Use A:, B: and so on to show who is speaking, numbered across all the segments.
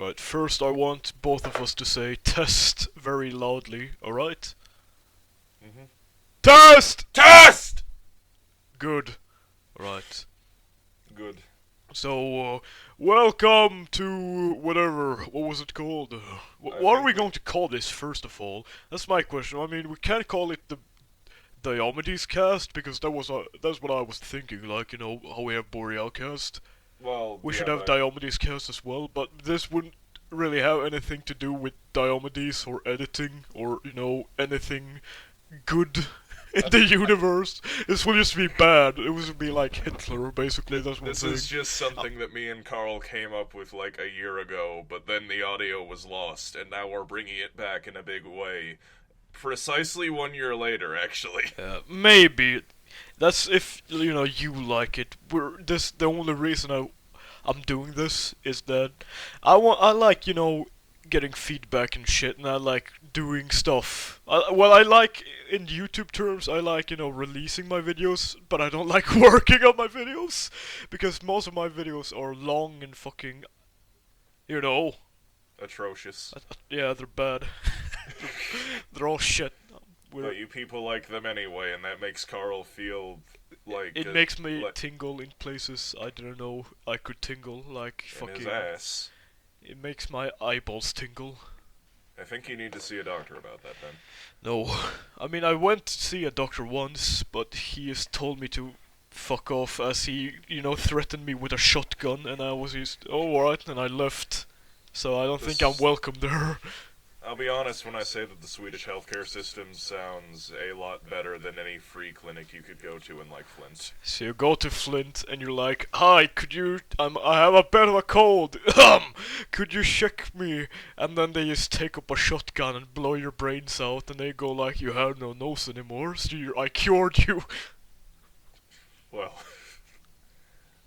A: Alright, first I want both of us to say test very loudly, alright?
B: Mm-hmm.
A: Test!
B: Test!
A: Good. Right.
B: Good.
A: So, welcome to whatever. What was it called? What are we going to call this, first of all? That's my question. I mean, we can't call it the Diomedes cast because that's what I was thinking. Like, you know, how we have Boreal cast.
B: Well,
A: We
B: yeah,
A: should have Diomedes cast as well, but this wouldn't really have anything to do with Diomedes or editing or, you know, anything good in the universe. This will just be bad. It will be like Hitler, basically. That's what I'm saying.
B: This is just something that me and Karl came up with like a year ago, but then the audio was lost, and now we're bringing it back in a big way. Precisely 1 year later, actually.
A: Maybe. That's if, you know, you like it. The only reason I'm doing this is that I like, you know, getting feedback and shit, and I like doing stuff. I like, in YouTube terms, I like, you know, releasing my videos, but I don't like working on my videos, because most of my videos are long and fucking, you know,
B: Atrocious.
A: yeah, they're bad. They're all shit.
B: But you people like them anyway, and that makes Karl feel like
A: It makes me tingle in places I didn't know I could tingle, like
B: in
A: fucking.
B: his ass.
A: It makes my eyeballs tingle.
B: I think you need to see a doctor about that then.
A: No, I mean I went to see a doctor once, but he just told me to fuck off as he, you know, threatened me with a shotgun, and I was just, oh alright, and I left. So I don't think I'm welcome there.
B: I'll be honest when I say that the Swedish healthcare system sounds a lot better than any free clinic you could go to in, like, Flint.
A: So you go to Flint and you're like, hi, could you, I have a bit of a cold, could you check me? And then they just take up a shotgun and blow your brains out, and they go like, you have no nose anymore, so I cured you.
B: Well,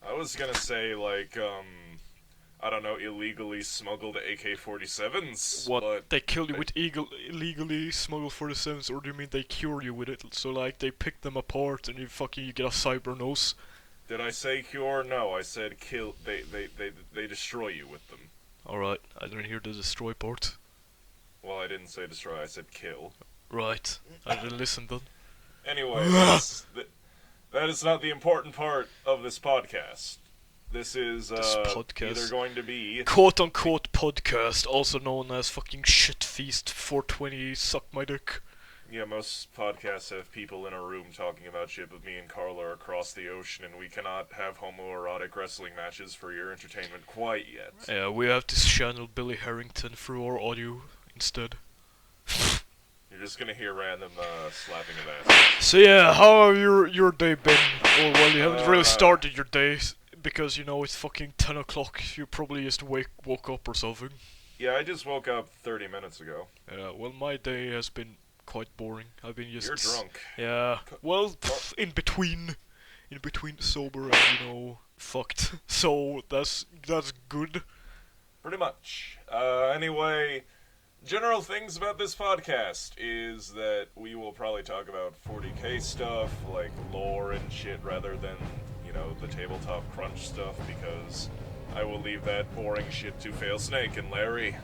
B: I was gonna say, like, I don't know, illegally smuggled AK-47s.
A: What?
B: But
A: They kill you with illegally smuggled 47s, or do you mean they cure you with it? So like they pick them apart and you get a cyber nose.
B: Did I say cure? No, I said kill. They destroy you with them.
A: Alright, I didn't hear the destroy part.
B: Well, I didn't say destroy, I said kill.
A: Right, I didn't listen then.
B: Anyway, that is not the important part of this podcast. This is either going to be
A: quote-unquote podcast, also known as fucking Shitfeast 420 Suck My Dick.
B: Yeah, most podcasts have people in a room talking about shit, but me and Karl are across the ocean, and we cannot have homoerotic wrestling matches for your entertainment quite yet.
A: Yeah, we have to channel Billy Harrington through our audio instead.
B: You're just gonna hear random slapping of ass.
A: So yeah, how have your day been? Or well, you haven't really started your day, because, you know, it's fucking 10 o'clock, you probably just woke up or something.
B: Yeah, I just woke up 30 minutes ago.
A: Yeah, well, my day has been quite boring. I've been just...
B: You're drunk.
A: Yeah, well, in between sober and, you know, fucked. So, that's good.
B: Pretty much. Anyway, general things about this podcast is that we will probably talk about 40k stuff, like lore and shit, rather than, you know, the tabletop crunch stuff, because I will leave that boring shit to Fail Snake and Larry.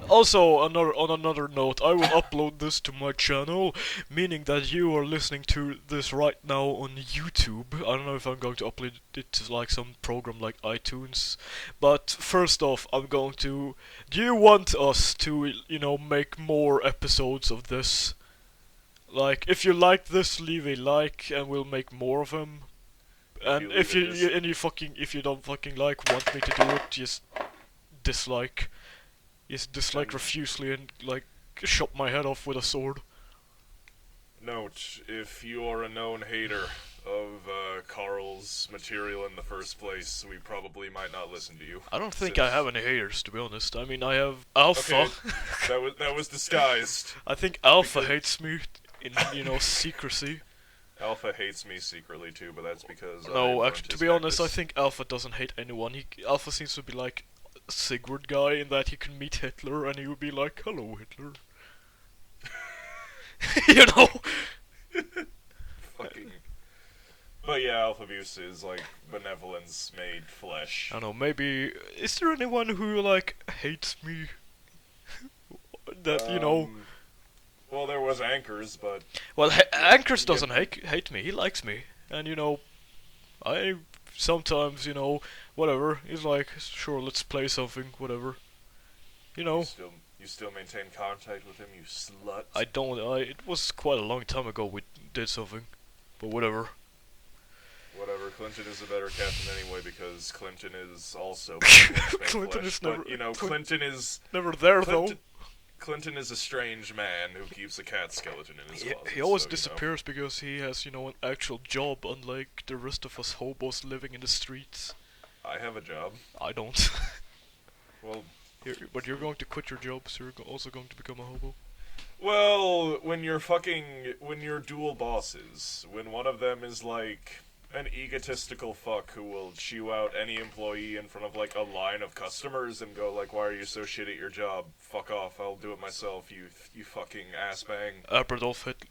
A: Also, on another note, I will upload this to my channel, meaning that you are listening to this right now on YouTube. I don't know if I'm going to upload it to like some program like iTunes, but first off, I'm going to... Do you want us to, you know, make more episodes of this? Like, if you like this, leave a like, and we'll make more of them. And if you don't fucking want me to do it, just dislike. Just dislike profusely and, like, chop my head off with a sword.
B: Note, if you are a known hater of Karl's material in the first place, we probably might not listen to you.
A: I don't think I have any haters, to be honest. I mean, I have Alpha.
B: Okay, that was disguised.
A: I think Alpha hates me in, you know, secrecy.
B: Alpha hates me secretly too, but that's because
A: no, actually, to be honest, I think Alpha doesn't hate anyone. Alpha seems to be like Sigurd guy in that he can meet Hitler and he would be like, hello Hitler. You know?
B: Fucking. But yeah, elf abuse is like benevolence made flesh.
A: I don't know, maybe... Is there anyone who, like, hates me? That, you know...
B: Um, well, there was Anchors, but
A: Well, Anchors
B: yeah,
A: doesn't hate me, he likes me. And, you know, I sometimes, you know, whatever. He's like, sure, let's play something, whatever. You know,
B: you still maintain contact with him, you slut.
A: I don't. It was quite a long time ago we did something, but whatever.
B: Whatever. Clinton is a better captain anyway because Clinton is also
A: Clinton
B: flesh,
A: is never.
B: but you know, Clinton is
A: never there
B: Clinton,
A: though.
B: Clinton is a strange man who keeps a cat skeleton in his closet.
A: He always
B: so,
A: disappears because he has, you know, an actual job, unlike the rest of us hobos living in the streets.
B: I have a job.
A: I don't.
B: Well,
A: But you're going to quit your job, so you're also going to become a hobo.
B: well, when you're dual bosses, when one of them is like an egotistical fuck who will chew out any employee in front of like a line of customers and go like, "Why are you so shit at your job? Fuck off! I'll do it myself. You fucking ass bang."
A: Adolf Hitler.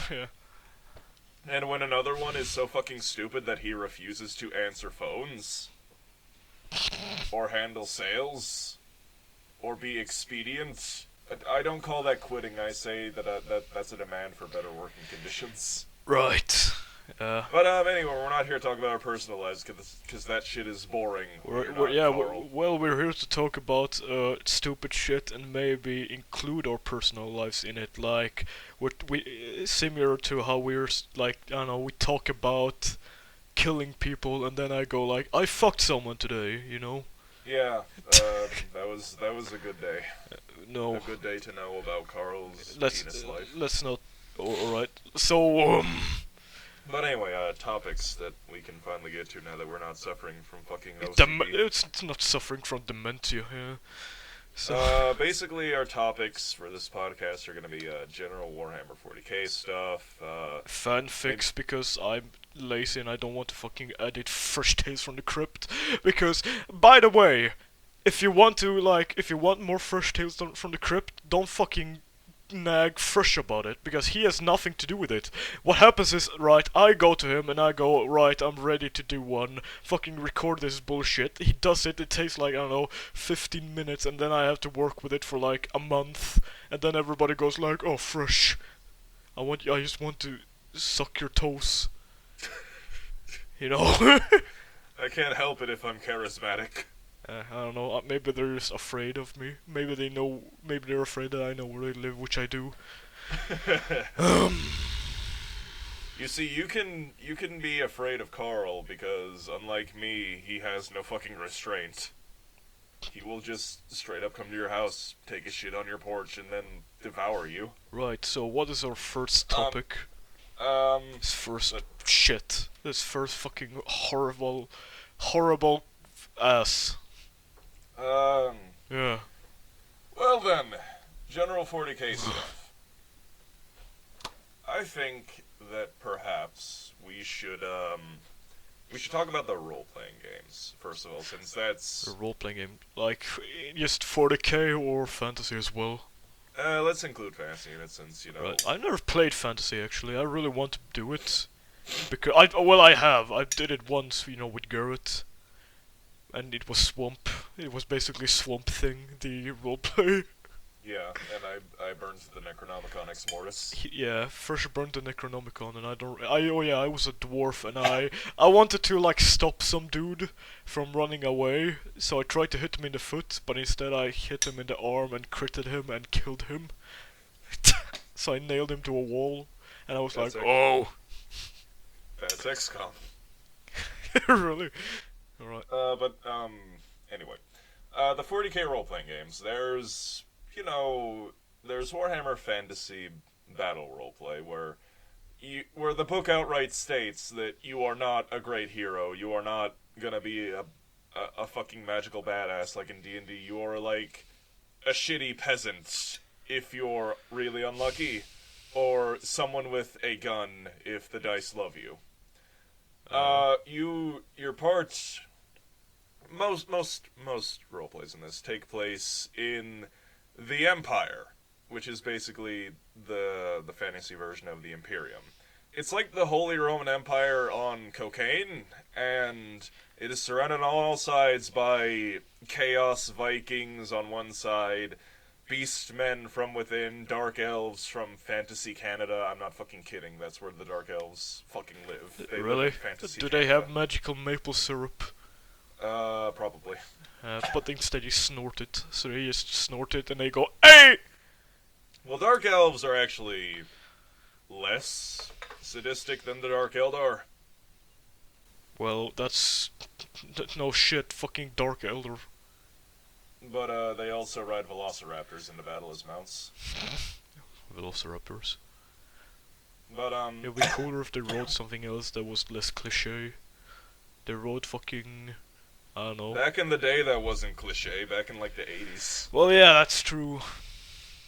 A: Yeah.
B: And when another one is so fucking stupid that he refuses to answer phones, or handle sales, or be expedient, I don't call that quitting. I say that's a demand for better working conditions.
A: Right.
B: But anyway, we're not here to talk about our personal lives because that shit is boring.
A: We're here to talk about stupid shit and maybe include our personal lives in it. Like we similar to how we're like, I don't know, we talk about killing people and then I go like, I fucked someone today, you know.
B: Yeah, that was a good day.
A: No.
B: A good day to know about Karl's penis life.
A: Let's not. All right. So
B: But anyway, topics that we can finally get to now that we're not suffering from fucking OCD.
A: It's not suffering from dementia, yeah. So
B: basically, our topics for this podcast are going to be general Warhammer 40k stuff.
A: Fanfics, because I'm lazy and I don't want to fucking edit Fresh Tales from the Crypt. Because, by the way, if you want more Fresh Tales from the Crypt, don't fucking nag Fresh about it, because he has nothing to do with it. What happens is, right, I go to him and I go, right, I'm ready to do one, fucking record this bullshit. He does it, it takes like, I don't know, 15 minutes, and then I have to work with it for like a month, and then everybody goes like, oh, Fresh, I just want to suck your toes. You know?
B: I can't help it if I'm charismatic.
A: I don't know, maybe they're just afraid of me. Maybe they're afraid that I know where they live, which I do.
B: You see, you can be afraid of Karl because, unlike me, he has no fucking restraint. He will just straight up come to your house, take a shit on your porch, and then devour you.
A: Right, so what is our first topic? This first fucking horrible ass. Yeah.
B: Well then, general 40k stuff. I think that perhaps we should talk about the role-playing games, first of all, since that's...
A: A role-playing game, like, just 40k or fantasy as well?
B: Let's include fantasy in it, since, you know...
A: Right, I've never played fantasy, actually. I really want to do it. Because, I have. I did it once, you know, with Garrett. And it was Swamp. It was basically Swamp Thing, the roleplay.
B: Yeah, and I burned the Necronomicon Ex Mortis.
A: Yeah, first burned the Necronomicon, and I was a dwarf, and I wanted to, like, stop some dude from running away, so I tried to hit him in the foot, but instead I hit him in the arm and critted him and killed him. So I nailed him to a wall, and I was
B: That's
A: like, oh!
B: That's XCOM.
A: Really? Alright.
B: Anyway. The 40k role-playing games, there's Warhammer Fantasy Battle Roleplay, where the book outright states that you are not a great hero, you are not gonna be a fucking magical badass like in D&D, you are like a shitty peasant if you're really unlucky, or someone with a gun if the dice love you. Your parts... Most roleplays in this take place in the Empire, which is basically the fantasy version of the Imperium. It's like the Holy Roman Empire on cocaine, and it is surrounded on all sides by Chaos Vikings on one side, Beast Men from within, Dark Elves from Fantasy Canada. I'm not fucking kidding. That's where the Dark Elves fucking live. They live
A: Really?
B: in Fantasy
A: Do
B: Canada.
A: they have magical maple syrup?
B: Probably.
A: But instead you snort it. So they just snort it and they go, "Hey!"
B: Well, Dark Elves are actually less sadistic than the Dark Eldar.
A: Well, that's no shit. Fucking Dark Elder.
B: But they also ride velociraptors into battle as mounts.
A: Velociraptors.
B: But
A: It would be cooler if they rode something else that was less cliche. They rode fucking, I don't know.
B: back in the day that wasn't cliche, back in like the 80s.
A: Well, yeah, that's true.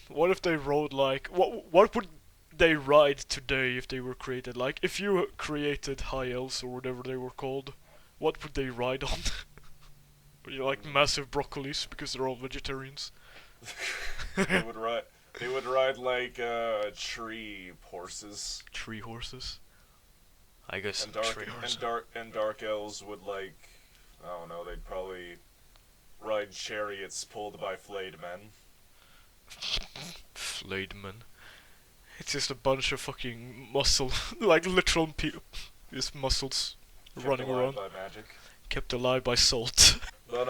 A: What if they rode like what would they ride today if they were created? Like if you created high elves or whatever they were called, what would they ride on? Like massive broccolis because they're all vegetarians.
B: They would ride like tree horses.
A: Tree horses. I guess
B: And dark
A: tree horses.
B: and dark elves would like, I don't know, they'd probably ride chariots pulled by flayed men.
A: Flayed men. It's just a bunch of fucking muscle, like literal people, just muscles
B: Kept
A: running
B: alive
A: around,
B: by magic.
A: kept alive by salt.
B: But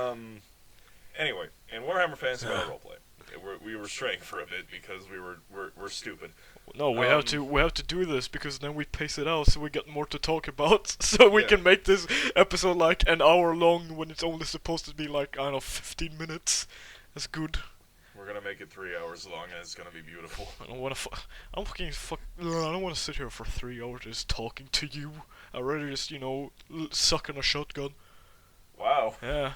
B: anyway, in Warhammer Fantasy Battle Roleplay, we were straying for a bit because we're stupid.
A: No, we have to do this because then we pace it out so we get more to talk about. So we can make this episode like an hour long when it's only supposed to be like, I don't know, 15 minutes. That's good.
B: We're gonna make it 3 hours long, and it's gonna be beautiful.
A: I don't wanna I don't wanna sit here for 3 hours just talking to you. I'd rather just, suck on a shotgun.
B: Wow,
A: Yeah,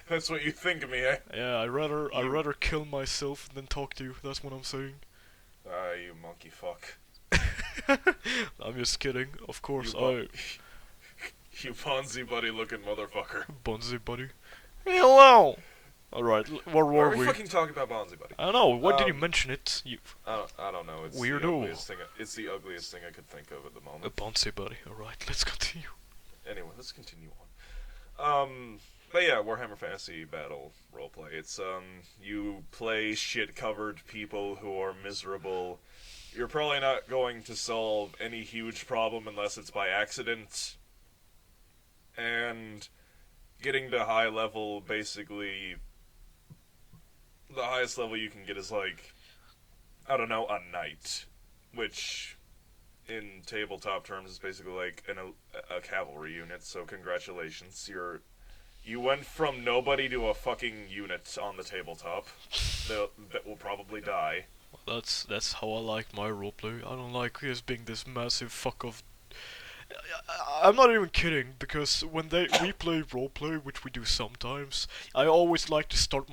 B: that's what you think of me, eh?
A: yeah, I'd rather kill myself than talk to you, that's what I'm saying.
B: Ah, you monkey fuck.
A: I'm just kidding, of course,
B: You You Ponzi buddy looking motherfucker.
A: Bonzi buddy. Hello! Alright, where
B: Why
A: were
B: are we
A: we?
B: fucking talking about Bonzi buddy?
A: I don't know, why did you mention it? You
B: I don't know. It's
A: Weirdo.
B: The ugliest thing. It's the ugliest thing I could think of at the
A: a
B: moment.
A: Bonzi buddy. Alright, let's continue.
B: Anyway, let's continue on. But yeah, Warhammer Fantasy Battle roleplay. It's you play shit-covered people who are miserable. You're probably not going to solve any huge problem unless it's by accident. And getting to high level, basically, the highest level you can get is like, I don't know, a knight, which in tabletop terms is basically like a cavalry unit. So congratulations, you went from nobody to a fucking unit on the tabletop that will probably die.
A: That's how I like my roleplay. I don't like just being this massive fuck off. I'm not even kidding, because when we play roleplay, which we do sometimes, I always like to start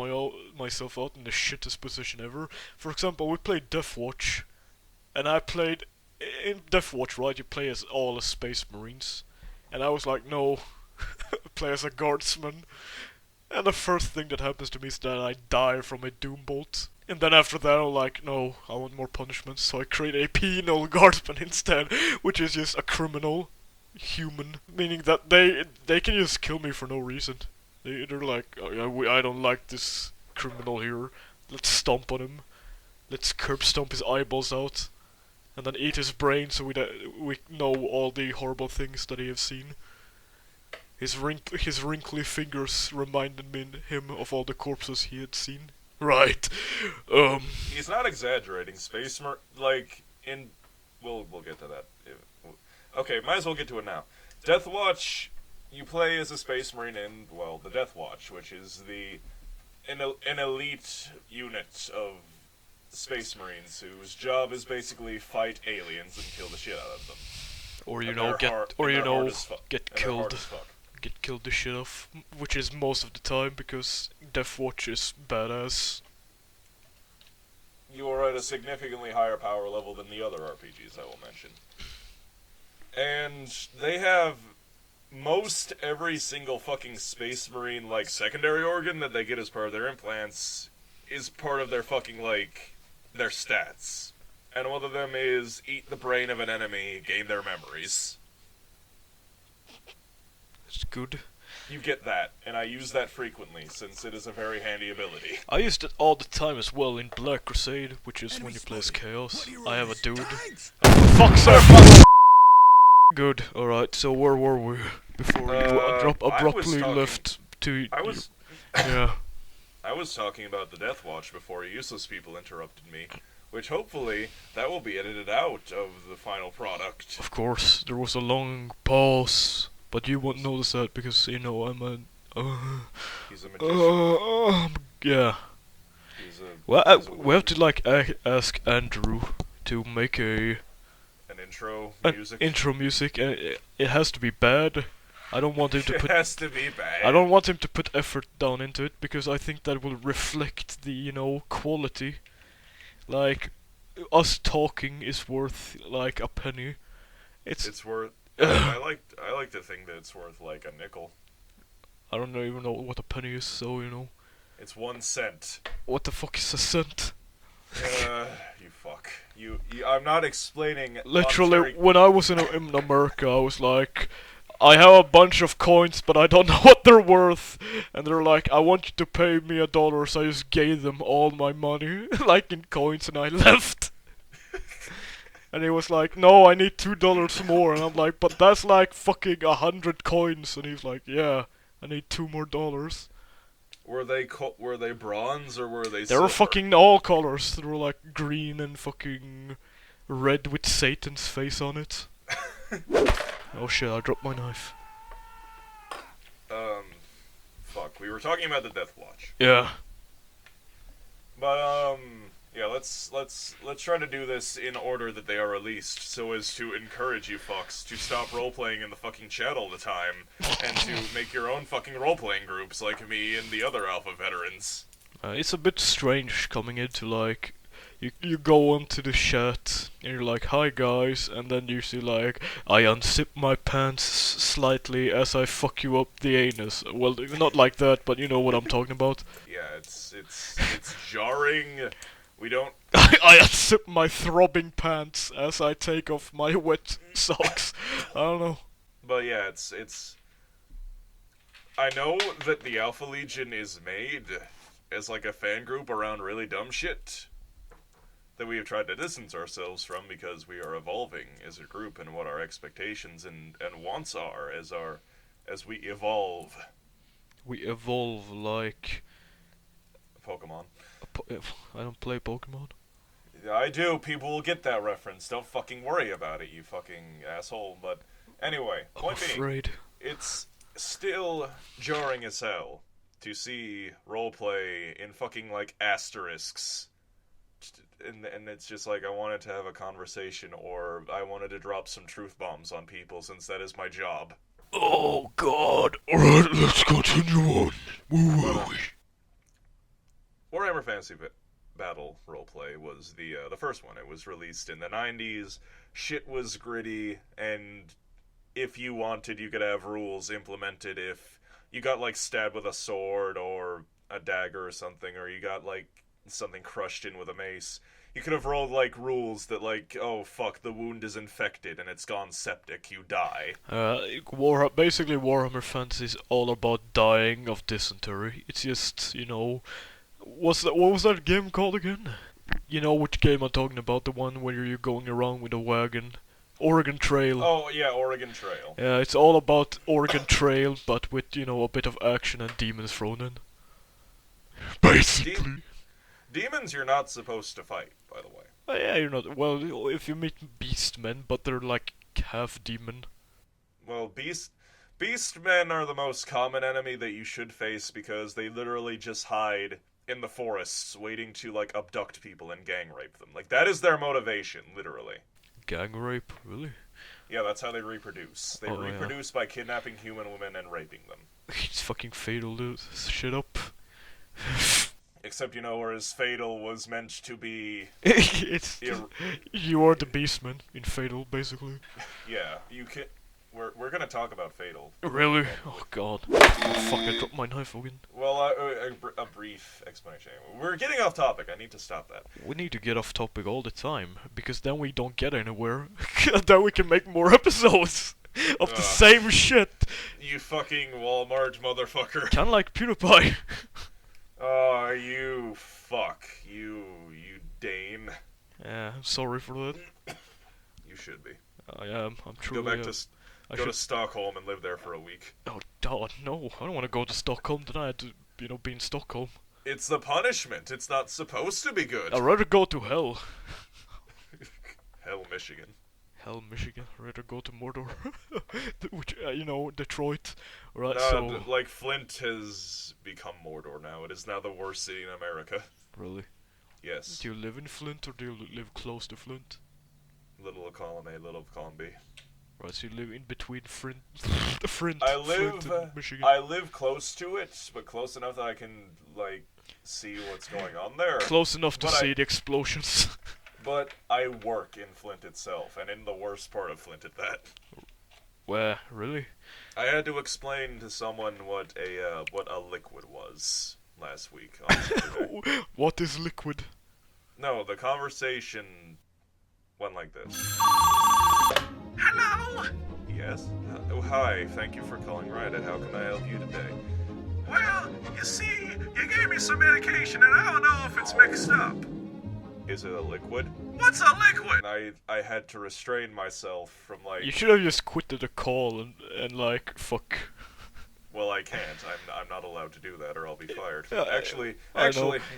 A: myself out in the shittest position ever. For example, we played Deathwatch, and I played in Deathwatch, right? You play as all as Space Marines, and I was like, no, play as a guardsman. And the first thing that happens to me is that I die from a doom bolt. And then after that I'm like, no, I want more punishment, so I create a penal guardsman instead, which is just a criminal human, meaning that they can just kill me for no reason. They're like, oh, yeah, I don't like this criminal here, let's stomp on him, let's curb stomp his eyeballs out, and then eat his brain so we know all the horrible things that he has seen. His wrinkly fingers reminded him of all the corpses he had seen. Right.
B: He's not exaggerating. We'll get to that. Okay, might as well get to it now. Deathwatch, you play as a Space Marine in, well, the Deathwatch, which is an elite unit of Space Marines whose job is basically fight aliens and kill the shit out of them.
A: Or get
B: And they're hard
A: killed.
B: as fuck.
A: Get killed the shit off, which is most of the time because Deathwatch is badass.
B: You are at a significantly higher power level than the other RPGs I will mention. And they have most every single fucking Space Marine, like, secondary organ that they get as part of their implants is part of their fucking, like, their stats. and one of them is eat the brain of an enemy, gain their memories.
A: It's good.
B: You get that, and I use that frequently, since it is a very handy ability.
A: I used it all the time as well in Black Crusade, which is when you play as Chaos. I have a dude. Fuck, sir! Good, alright, so where were we? Before you abruptly left to... Yeah.
B: I was talking about the Death Watch before useless people interrupted me, which hopefully that will be edited out of the final product.
A: Of course, there was a long pause, but you won't notice that because, you know, I'm a...
B: He's a magician.
A: Yeah. Well, we have to, like, ask Andrew to make an intro music, and it has to be bad. I don't want him to put...
B: It has to be bad.
A: I don't want him to put effort down into it, because I think that will reflect the, you know, quality. Like, us talking is worth, like, a penny.
B: It's worth... I like to think that it's worth, like, a nickel.
A: I don't even know what a penny is, so, you know.
B: It's 1 cent.
A: What the fuck is a cent?
B: You fuck. I'm not explaining...
A: Literally, when I was in America, I was like... I have a bunch of coins, but I don't know what they're worth. And they're like, I want you to pay me $1, so I just gave them all my money, like in coins, and I left. And he was like, no, I need $2 more. And I'm like, but that's like fucking 100 coins. And he's like, yeah, I need $2 more.
B: Were they bronze or were they
A: They were
B: silver?
A: fucking all colors. They were like green and fucking red with Satan's face on it. Oh shit, I dropped my knife.
B: Fuck, we were talking about the Death Watch.
A: Yeah.
B: But, yeah, let's try to do this in order that they are released, so as to encourage you fucks to stop role-playing in the fucking chat all the time, and to make your own fucking role-playing groups like me and the other Alpha veterans.
A: It's a bit strange coming into, like, you go onto the chat, and you're like, hi guys, and then you see like, I unzip my pants slightly as I fuck you up the anus. Well, not like that, but you know what I'm talking about.
B: Yeah, it's jarring. We don't...
A: I unzip my throbbing pants as I take off my wet socks. I don't know.
B: But yeah, it's... I know that the Alpha Legion is made as like a fan group around really dumb shit that we have tried to distance ourselves from because we are evolving as a group and what our expectations and wants are as we evolve.
A: We evolve like...
B: Pokemon.
A: I don't play Pokemon.
B: I do. People will get that reference. Don't fucking worry about it, you fucking asshole. But anyway, point being, it's still jarring as hell to see roleplay in fucking like asterisks. And it's just like, I wanted to have a conversation, or I wanted to drop some truth bombs on people, since that is my job.
A: Oh god. Alright, let's continue on. Where were we?
B: Warhammer Fantasy Battle roleplay was the first one. It was released in the 90s. Shit was gritty, and if you wanted, you could have rules implemented if you got, like, stabbed with a sword or a dagger or something, or you got, like, something crushed in with a mace. You could have rolled, like, rules that, like, oh, fuck, the wound is infected and it's gone septic, you die.
A: Basically Warhammer Fantasy is all about dying of dysentery. It's just, you know... what was that game called again? You know which game I'm talking about, the one where you're going around with a wagon. Oregon Trail.
B: Oh, yeah, Oregon Trail.
A: Yeah, it's all about Oregon Trail, but with, you know, a bit of action and demons thrown in. Basically.
B: Demons you're not supposed to fight, by the way.
A: Yeah, you're not. Well, if you meet beastmen, but they're like half demon.
B: Well, beastmen are the most common enemy that you should face because they literally just hide in the forests waiting to, like, abduct people and gang rape them. Like, that is their motivation, literally.
A: Gang rape? Really?
B: Yeah, that's how they reproduce. They reproduce by kidnapping human women and raping them.
A: It's fucking fatal to shit up.
B: Except, you know, whereas Fatal was meant to be...
A: You are the beastman in Fatal, basically.
B: Yeah, we're gonna talk about Fatal.
A: Really? Oh god. Oh fuck, I dropped my knife again.
B: Well, a brief explanation. We're getting off topic. I need to stop that.
A: We need to get off topic all the time, because then we don't get anywhere. Then we can make more episodes of the same shit.
B: You fucking Walmart motherfucker.
A: Kinda like PewDiePie.
B: Oh, you fuck. You Dane.
A: Yeah, I'm sorry for that.
B: You should be.
A: I am. I'm truly.
B: Go to Stockholm and live there for a week.
A: Oh god, no! I don't want to go to Stockholm tonight. To be in Stockholm.
B: It's the punishment. It's not supposed to be good.
A: I'd rather go to hell.
B: Hell, Michigan.
A: Hell, Michigan. I'd rather go to Mordor. Which, Detroit. Right,
B: No,
A: so...
B: like, Flint has become Mordor now. It is now the worst city in America.
A: Really?
B: Yes.
A: Do you live in Flint, or do you live close to Flint?
B: Little of column A, little of column B.
A: Right, so you live in between Flint
B: I
A: and Michigan.
B: I live close to it, but close enough that I can, like, see what's going on there.
A: Close enough to see the explosions.
B: But I work in Flint itself, and in the worst part of Flint at that.
A: Where? Really?
B: I had to explain to someone what a liquid was last week on Saturday.
A: What is liquid?
B: No, the conversation went like this.
C: Hello?
B: Yes? Oh, hi, thank you for calling Riot. How can I help you today?
C: Well, you see, you gave me some medication and I don't know if it's mixed up.
B: Is it a liquid?
C: What's a liquid?
B: I had to restrain myself from, like...
A: You should have just quitted the call and like, fuck.
B: Well, I can't. I'm not allowed to do that, or I'll be fired.
A: Yeah,
B: actually,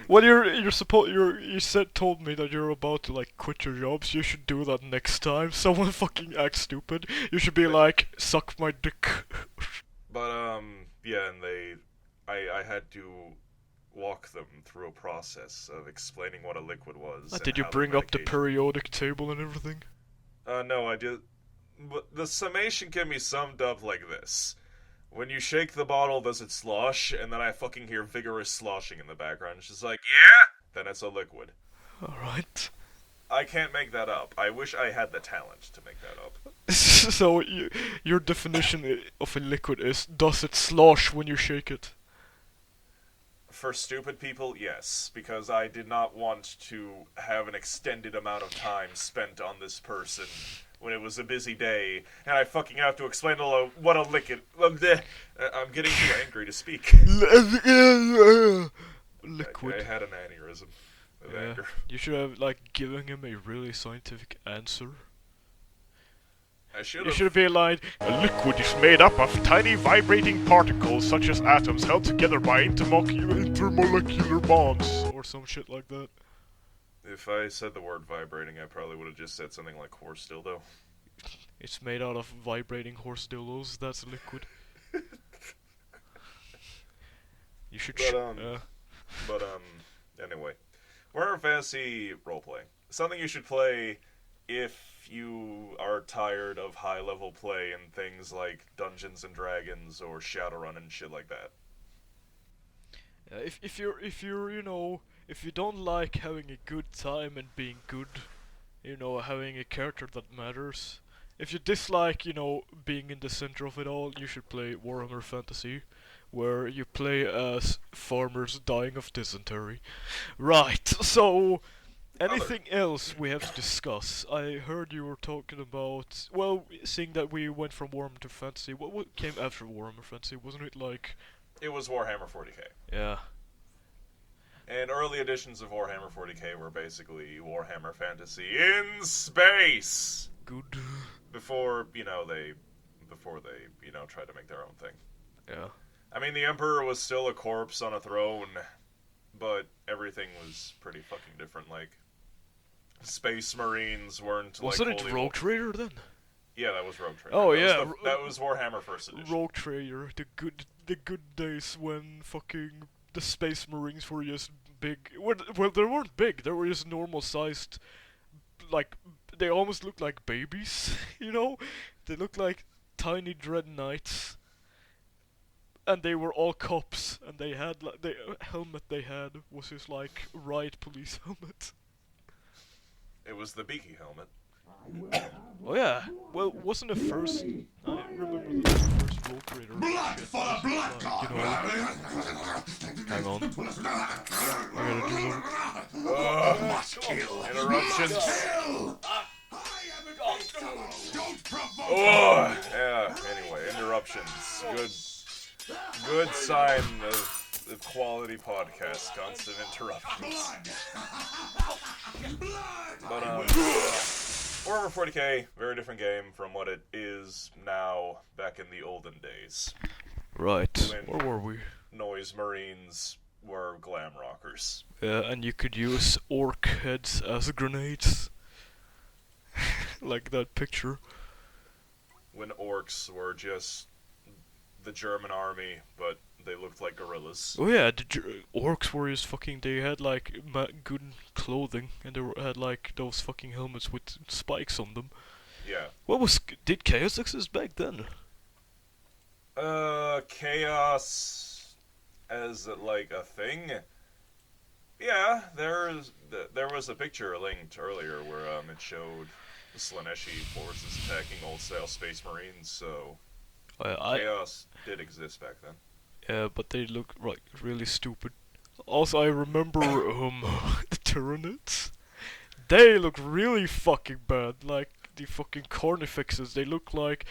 A: well, you told me that you're about to like quit your jobs. You should do that next time. Someone fucking acts stupid. You should be like, suck my dick.
B: But yeah, and I had to walk them through a process of explaining what a liquid was.
A: Did you bring up the periodic table and everything?
B: No, I did. But the summation can be summed up like this. When you shake the bottle, does it slosh? And then I fucking hear vigorous sloshing in the background. It's just like,
C: Yeah?
B: then it's a liquid.
A: Alright.
B: I can't make that up. I wish I had the talent to make that up.
A: So, your definition of a liquid is, does it slosh when you shake it?
B: For stupid people, yes. Because I did not want to have an extended amount of time spent on this person when it was a busy day, and I fucking have to explain what a liquid... I'm getting too angry to speak.
A: Liquid.
B: I had an aneurysm of anger.
A: You should have, like, given him a really scientific answer. You should be like, a liquid is made up of tiny vibrating particles such as atoms held together by intermolecular bonds, or some shit like that.
B: If I said the word vibrating, I probably would have just said something like horse dildo.
A: It's made out of vibrating horse dildos, that's a liquid. You should
B: anyway. Warhammer Fantasy roleplay. Something you should play if you are tired of high-level play and things like Dungeons and Dragons or Shadowrun and shit like that.
A: If you don't like having a good time and being good, having a character that matters. If you dislike, being in the center of it all, you should play Warhammer Fantasy, where you play as farmers dying of dysentery. Right, so... anything else we have to discuss? I heard you were talking about... well, seeing that we went from Warhammer to Fantasy, what came after Warhammer Fantasy? Wasn't it like...
B: It was Warhammer 40k.
A: Yeah.
B: And early editions of Warhammer 40k were basically Warhammer Fantasy in space!
A: Good.
B: Before they tried to make their own thing.
A: Yeah.
B: I mean, the Emperor was still a corpse on a throne, but everything was pretty fucking different. Like, Space Marines weren't
A: Wasn't it Rogue Trader then?
B: Yeah, that was Rogue Trader.
A: Oh yeah,
B: that was Warhammer First Edition.
A: Rogue Trader, the good days when fucking the Space Marines were just big. Well, they weren't big. They were just normal sized. Like, they almost looked like babies. They looked like tiny dread knights. And they were all cops, and they had the helmet they had was just like riot police helmet.
B: It was the beaky helmet.
A: Oh yeah. Well, wasn't the first? I remember the first role creator.
C: Blood
A: Shit,
C: for the
A: was
C: blood
A: like,
C: god!
A: hang on. I gotta do some.
C: Must kill!
B: Interruptions.
C: Must kill! Don't provoke!
B: Oh, yeah. Anyway, interruptions. Good sign of quality podcast. Constant interruptions. But Warhammer 40k, very different game from what it is now. Back in the olden days,
A: Right.
B: When-
A: Where were we?
B: Noise Marines were glam rockers.
A: Yeah, and you could use orc heads as grenades. Like that picture.
B: When orcs were just the German army, but they looked like gorillas.
A: Oh yeah, the orcs were just fucking. They had like good clothing, and had like those fucking helmets with spikes on them.
B: Yeah.
A: Did chaos exist back then?
B: Chaos as like a thing. Yeah, there was a picture linked earlier where it showed the Slaneshi forces attacking old-style Space Marines. So chaos did exist back then.
A: Yeah, but they look like really stupid. Also, I remember the Tyranids. They look really fucking bad. Like the fucking Carnifexes. They look like,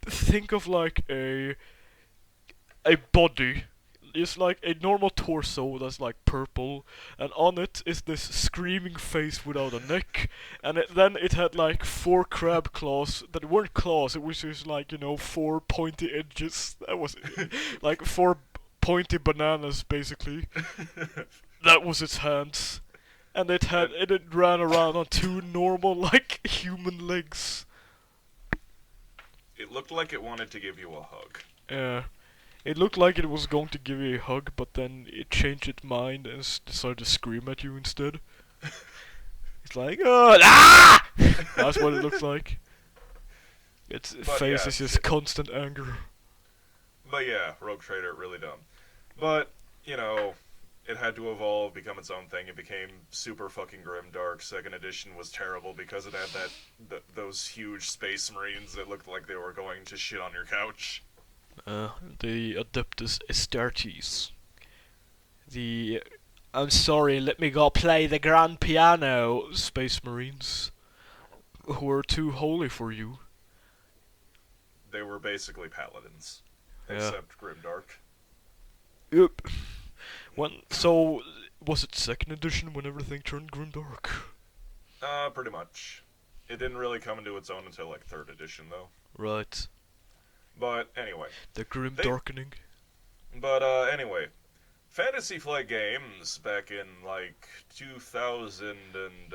A: think of like a body. It's like a normal torso that's like purple, and on it is this screaming face without a neck, and then it had like 4 crab claws that weren't claws, it was just like, 4 pointy edges. That was like 4 pointy bananas, basically. That was its hands. And it ran around on 2 normal, like, human legs.
B: It looked like it wanted to give you a hug.
A: Yeah. It looked like it was going to give you a hug, but then it changed its mind and decided to scream at you instead. It's like, ah! That's what it looks like. Its face is just constant anger.
B: But yeah, Rogue Trader, really dumb. But, it had to evolve, become its own thing. It became super fucking grimdark. Second edition was terrible because it had those huge space marines that looked like they were going to shit on your couch.
A: The Adeptus Astartes. I'm sorry, let me go play the grand piano, Space Marines. Who are too holy for you.
B: They were basically paladins.
A: Yeah.
B: Except grimdark.
A: Yep. So, was it 2nd edition when everything turned grimdark?
B: Pretty much. It didn't really come into its own until, 3rd edition, though.
A: Right.
B: But, anyway.
A: The grim darkening.
B: But, anyway. Fantasy Flight Games, back in, 2000 and,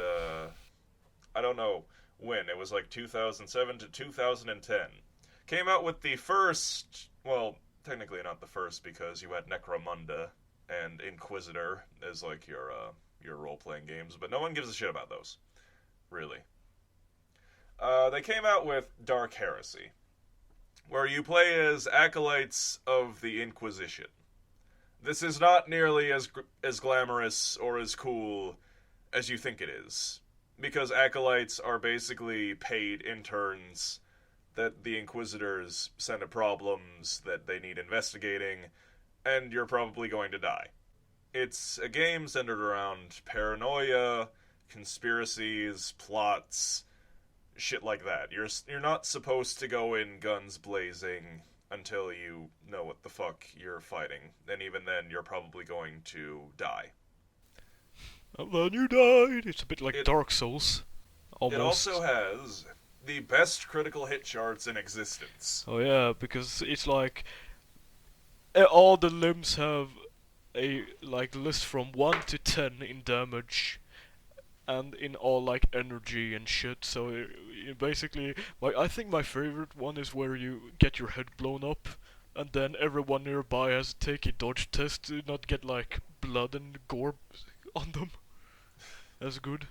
B: I don't know when. It was, 2007 to 2010. Came out with the first, well, technically not the first, because you had Necromunda and Inquisitor as, your role-playing games, but no one gives a shit about those. Really. They came out with Dark Heresy, where you play as acolytes of the Inquisition. This is not nearly as glamorous or as cool as you think it is, because acolytes are basically paid interns that the Inquisitors send to problems that they need investigating, and you're probably going to die. It's a game centered around paranoia, conspiracies, plots, shit like that. You're not supposed to go in guns blazing until you know what the fuck you're fighting. And even then, you're probably going to die.
A: And then you died. It's a bit like Dark Souls. Almost.
B: It also has the best critical hit charts in existence.
A: Oh yeah, because it's like all the limbs have a list from 1 to 10 in damage, and in all energy and shit. So basically, I think my favorite one is where you get your head blown up, and then everyone nearby has to take a dodge test to not get blood and gore on them. That's good.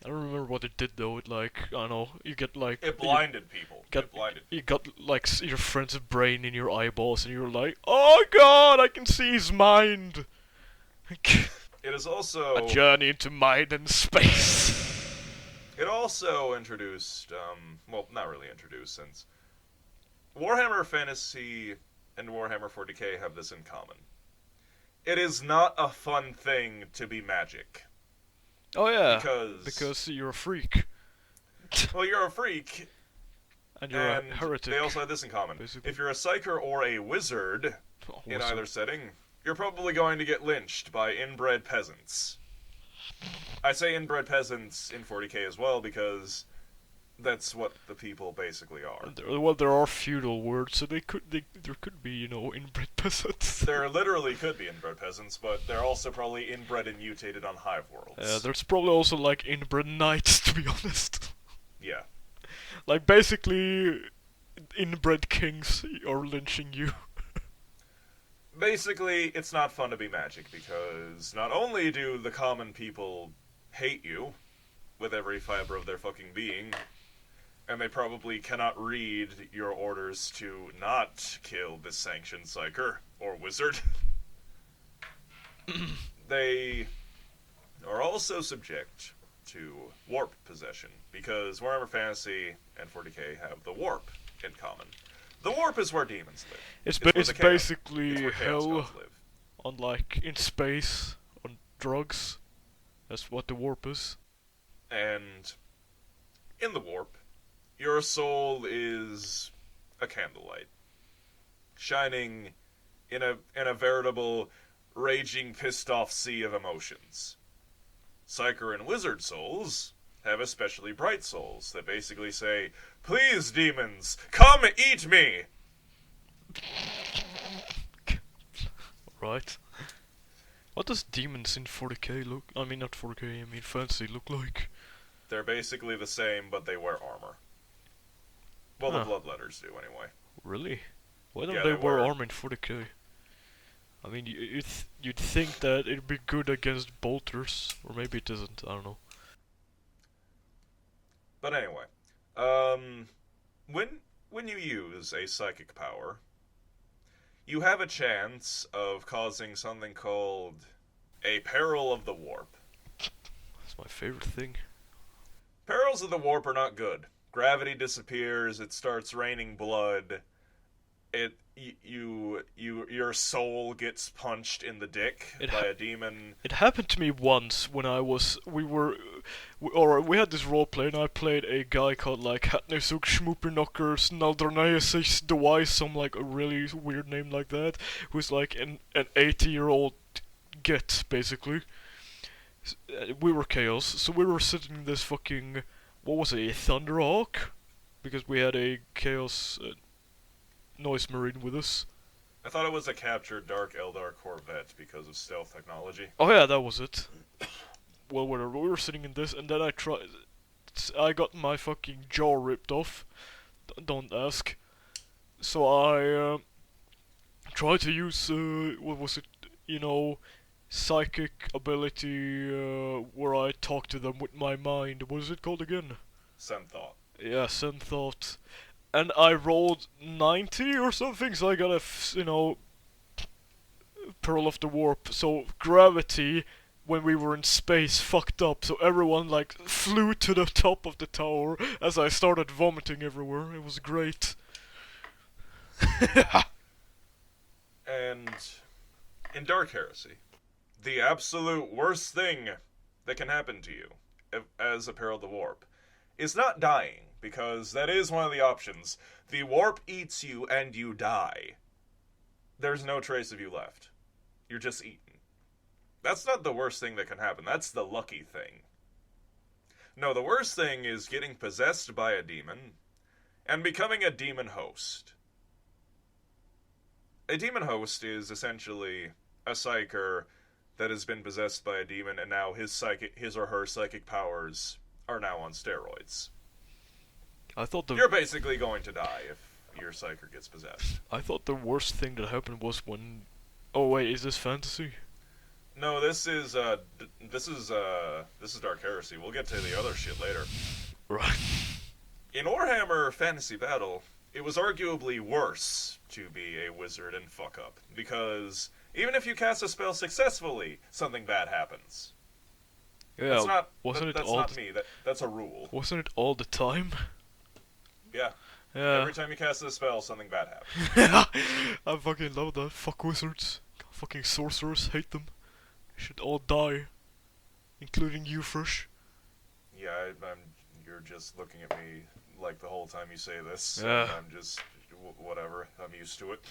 A: I don't remember what it did though. It I don't know. You get
B: it blinded people.
A: You got your friend's brain in your eyeballs, and you're like, oh god, I can see his mind.
B: It is also
A: a journey into mind and space.
B: It also introduced, well, not really introduced, since Warhammer Fantasy and Warhammer 40k have this in common. It is not a fun thing to be magic.
A: Oh yeah,
B: Because
A: you're a freak.
B: well, you're a freak,
A: And you're
B: and
A: a heretic.
B: they also have this in common.
A: Basically.
B: If you're a psyker or a wizard in either setting, you're probably going to get lynched by inbred peasants. I say inbred peasants in 40k as well because that's what the people basically are.
A: Well, there are feudal words, so there could be, inbred peasants.
B: There literally could be inbred peasants, but they're also probably inbred and mutated on hive worlds.
A: There's probably also like inbred knights, to be honest.
B: Yeah.
A: Like basically, inbred kings are lynching you.
B: Basically, it's not fun to be magic because not only do the common people hate you with every fiber of their fucking being, and they probably cannot read your orders to not kill this sanctioned psyker or wizard, they are also subject to warp possession because Warhammer Fantasy and 40k have the warp in common. The warp is where demons live.
A: It's
B: where the chaos-
A: basically
B: it's where chaos
A: hell
B: gods live.
A: on like in space on drugs. That's what the warp is.
B: And in the warp, your soul is a candlelight, shining in a veritable raging, pissed off sea of emotions. Psyker and wizard souls have especially bright souls that basically say, "Please, demons, come eat me!"
A: Right. What does demons in 40k look? I mean, not 40k. I mean, fantasy look like.
B: They're basically the same, but they wear armor. Well,
A: Huh.
B: the bloodletters do, anyway.
A: Really? Why don't
B: Yeah,
A: they
B: they
A: wear
B: were.
A: armor in 40k? I mean, you'd think that it'd be good against bolters, or maybe it isn't. I don't know.
B: But anyway, when you use a psychic power, you have a chance of causing something called a peril of the warp.
A: That's my favorite thing.
B: Perils of the warp are not good. Gravity disappears. It starts raining blood. Your soul gets punched in the dick by a demon.
A: It happened to me once when we had this roleplay and I played a guy called like Hatnesuk Schmoopernocker Snaldrnaesis Dewey, some like a really weird name like that, who's like an 80-year-old git basically. We were chaos, so we were sitting in this fucking, what was it, a Thunderhawk? Because we had a chaos noise marine with us.
B: I thought it was a captured Dark Eldar Corvette because of stealth technology.
A: Oh yeah, that was it. Well, whatever. We were sitting in this, and then I got my fucking jaw ripped off. Don't ask. So I tried to use what was it? Psychic ability where I talk to them with my mind. What is it called again?
B: Send thought.
A: Yeah, send thought. And I rolled 90 or something, so I got a Pearl of the Warp. So gravity, when we were in space, fucked up. So everyone like flew to the top of the tower as I started vomiting everywhere. It was great.
B: And in Dark Heresy, the absolute worst thing that can happen to you as a Peril of the Warp is not dying, because that is one of the options. The warp eats you and you die. There's no trace of you left. You're just eaten. That's not the worst thing that can happen. That's the lucky thing. No, the worst thing is getting possessed by a demon and becoming a demon host. A demon host is essentially a psyker that has been possessed by a demon, and now his or her psychic powers are now on steroids. You're basically going to die if your psyker gets possessed.
A: I thought the worst thing that happened was when. Oh wait, is this fantasy?
B: No, this is Dark Heresy. We'll get to the other shit later.
A: Right.
B: In Warhammer Fantasy Battle, it was arguably worse to be a wizard and fuck up, because even if you cast a spell successfully, something bad happens.
A: Yeah,
B: That's not.
A: wasn't it
B: That's
A: all?
B: not me. That's a rule.
A: Wasn't it all the time?
B: Yeah.
A: Yeah.
B: Every time you cast a spell, something bad happens.
A: I fucking love that. Fuck wizards. Fucking sorcerers. Hate them. They should all die, including you, Frisch.
B: Yeah, you're just looking at me like the whole time you say this.
A: Yeah.
B: And I'm just whatever. I'm used to it.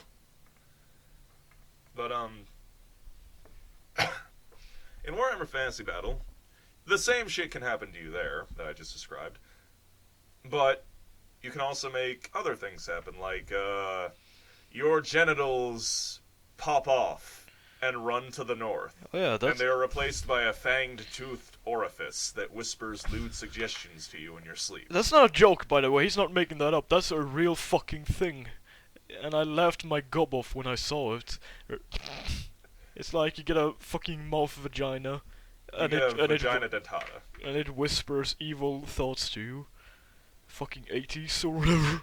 B: But in Warhammer Fantasy Battle, the same shit can happen to you there that I just described. But you can also make other things happen, like your genitals pop off and run to the north.
A: Oh, yeah,
B: And
A: that's
B: they are replaced by a fanged toothed orifice that whispers lewd suggestions to you in your sleep.
A: that's not a joke, by the way. He's not making that up. That's a real fucking thing. And I laughed my gob off when I saw it. It's like you get a fucking mouth vagina, and
B: You
A: it
B: get a vagina dentata.
A: and it whispers evil thoughts to you. Fucking 80s or whatever.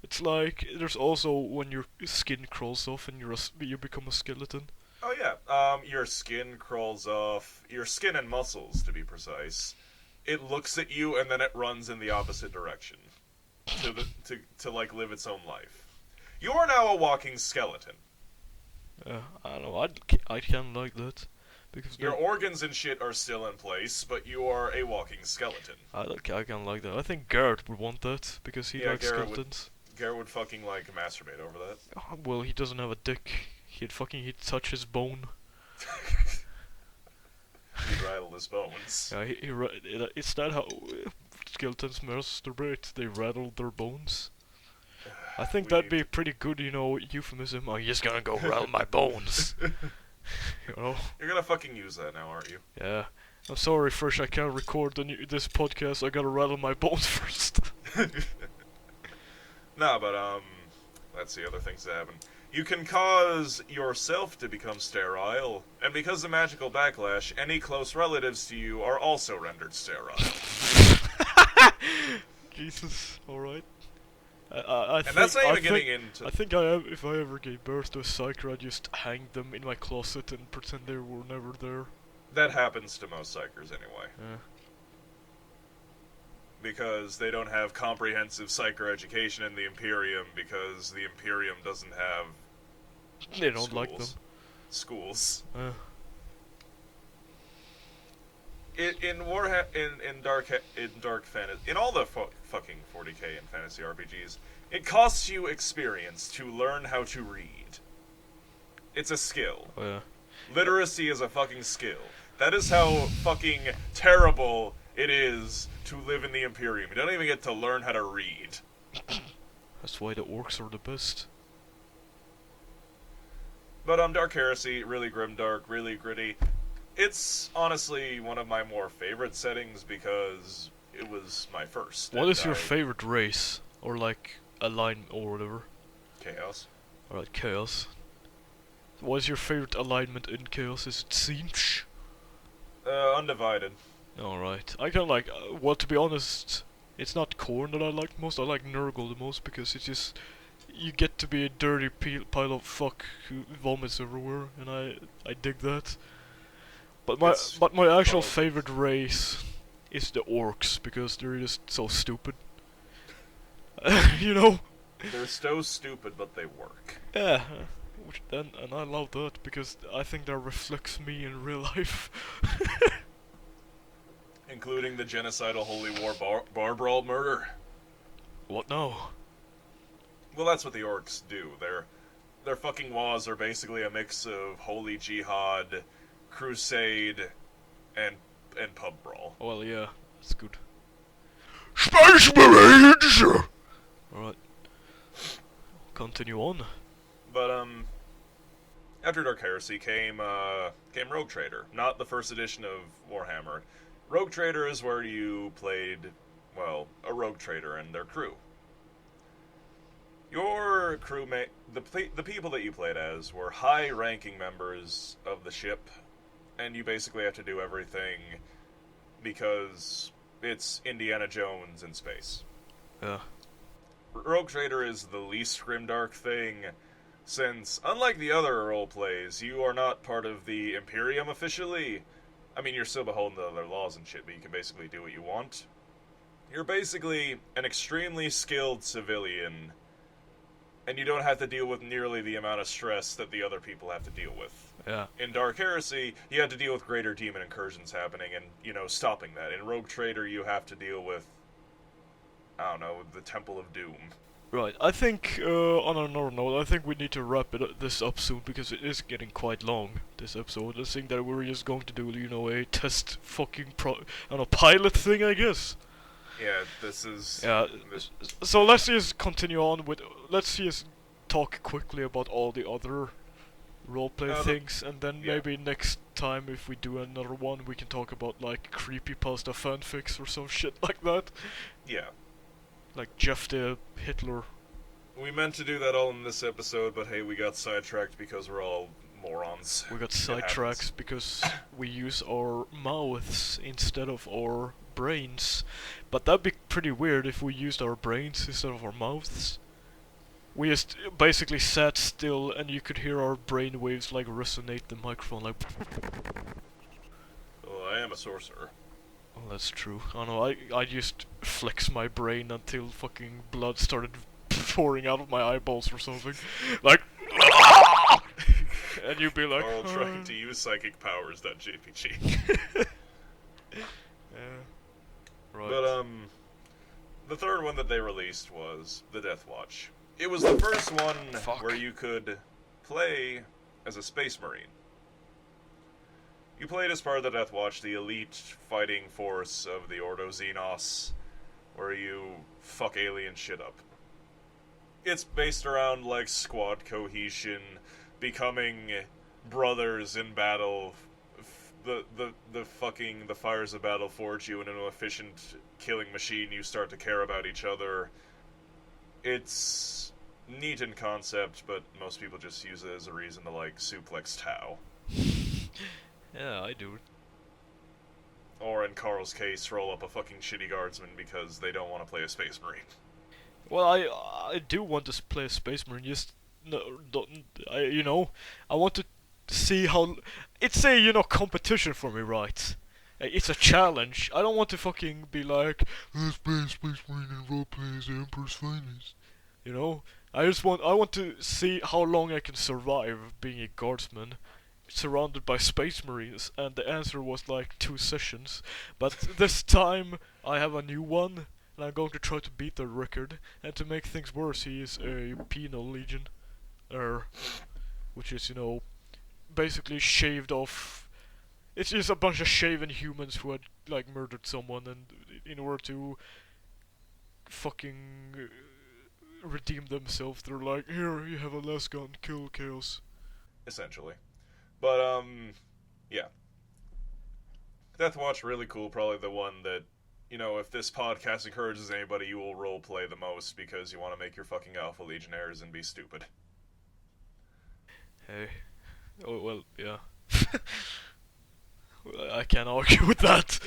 A: It's like there's also when your skin crawls off and you become a skeleton.
B: Oh yeah, your skin crawls off, your skin and muscles to be precise. It looks at you and then it runs in the opposite direction to like live its own life. You are now a walking skeleton.
A: I don't know. I kind of like that because
B: Your organs and shit are still in place, but you are a walking skeleton.
A: I kind of like that. I think Garrett would want that because he
B: Yeah,
A: likes
B: Garrett
A: skeletons.
B: Garrett would fucking like masturbate over that.
A: Well, he doesn't have a dick. He'd touch his bone.
B: He'd rattle his bones.
A: Yeah, it's that how skeletons masturbate. They rattle their bones. I think that'd be a pretty good, euphemism. I'm just gonna go rattle my bones. You know?
B: You're gonna fucking use that now, aren't you?
A: Yeah. I'm sorry, Frisch, I can't record this podcast. I gotta rattle my bones first.
B: Nah, but let's see other things that happen. You can cause yourself to become sterile, and because of magical backlash, any close relatives to you are also rendered sterile.
A: Jesus, alright. I
B: And that's not even getting into...
A: I think if I ever gave birth to a psyker, I'd just hang them in my closet and pretend they were never there.
B: That happens to most psychers anyway.
A: Yeah.
B: Because they don't have comprehensive psycher education in the Imperium, because the Imperium doesn't have
A: They don't like them.
B: schools. In dark fantasy, in all the fucking 40k and fantasy RPGs, it costs you experience to learn how to read. It's a skill.
A: Oh, yeah.
B: Literacy is a fucking skill. That is how fucking terrible it is to live in the Imperium. You don't even get to learn how to read.
A: That's why the orcs are the best.
B: But Dark Heresy, really grimdark, really gritty. It's honestly one of my more favorite settings because it was my first.
A: What is your favorite race? Or like, alignment or whatever?
B: Chaos.
A: Alright, Chaos. What is your favorite alignment in Chaos? Is it Siege?
B: Undivided.
A: Alright. I kinda like, well, to be honest, it's not Khorne that I like most. I like Nurgle the most because it's just, you get to be a dirty pile of fuck who vomits everywhere, and I dig that. But my actual favorite race is the orcs because they're just so stupid. You know?
B: They're so stupid, but they work.
A: Yeah. And I love that because I think that reflects me in real life.
B: Including the genocidal holy war bar brawl murder.
A: What now?
B: Well, that's what the orcs do. Their fucking laws are basically a mix of holy jihad, crusade, and pub brawl.
A: Well, yeah, that's good. Space Marines! Alright. Continue on.
B: But, after Dark Heresy came Rogue Trader. Not the first edition of Warhammer. Rogue Trader is where you played, well, a rogue trader and their crew. Your crewmate, the people that you played as were high-ranking members of the ship, and you basically have to do everything because it's Indiana Jones in space.
A: Yeah.
B: Rogue Trader is the least grimdark thing, since, unlike the other role plays, you are not part of the Imperium officially, I mean, you're still beholden to their laws and shit, but you can basically do what you want. You're basically an extremely skilled civilian, and you don't have to deal with nearly the amount of stress that the other people have to deal with.
A: Yeah.
B: In Dark Heresy, you had to deal with greater demon incursions happening and, stopping that. In Rogue Trader, you have to deal with, I don't know, the Temple of Doom.
A: Right, I think, on another note, I think we need to wrap this up soon, because it is getting quite long, this episode. I think that we're just going to do, a test fucking pilot thing, I guess.
B: Yeah, this is...
A: Yeah, so let's just continue on with, let's just talk quickly about all the other roleplay things, and then maybe next time, if we do another one, we can talk about, creepypasta fanfics or some shit like that.
B: Yeah.
A: Like Jeff the Hitler.
B: We meant to do that all in this episode, but hey, we got sidetracked because we're all morons.
A: We got sidetracked because we use our mouths instead of our brains. But that'd be pretty weird if we used our brains instead of our mouths. We just basically sat still and you could hear our brain waves resonate the microphone
B: Well, I am a sorcerer.
A: Well, that's true. I know, I just flex my brain until fucking blood started pouring out of my eyeballs or something. And you'd be like...
B: Karl trying to use psychic powers.jpg.
A: Yeah. Right.
B: But, the third one that they released was the Death Watch. It was the first one where you could play as a Space Marine. You played as part of the Death Watch, the elite fighting force of the Ordo Xenos, where you fuck alien shit up. It's based around, squad cohesion, becoming brothers in battle. The fires of battle forge you into an efficient killing machine. You start to care about each other. It's neat in concept, but most people just use it as a reason to, suplex Tau.
A: Yeah, I do.
B: Or in Karl's case, roll up a fucking shitty guardsman because they don't want to play a Space Marine.
A: Well, I do want to play a Space Marine, just... I want to see how... It's a, competition for me, right? It's a challenge. I don't want to fucking be like, let's play a Space Marine and roleplay as the Emperor's finest. I want to see how long I can survive being a guardsman surrounded by Space Marines, and the answer was 2 sessions. But this time I have a new one, and I'm going to try to beat the record. And to make things worse, he is a penal legion, which is basically shaved off. It's just a bunch of shaven humans who had murdered someone, and in order to fucking redeem themselves, they're like, here, you have a last gun, kill chaos.
B: Essentially. But, yeah. Death Watch, really cool. Probably the one that, if this podcast encourages anybody, you will roleplay the most because you want to make your fucking Alpha Legionnaires and be stupid.
A: Hey. Oh, well, yeah. I can't argue with that.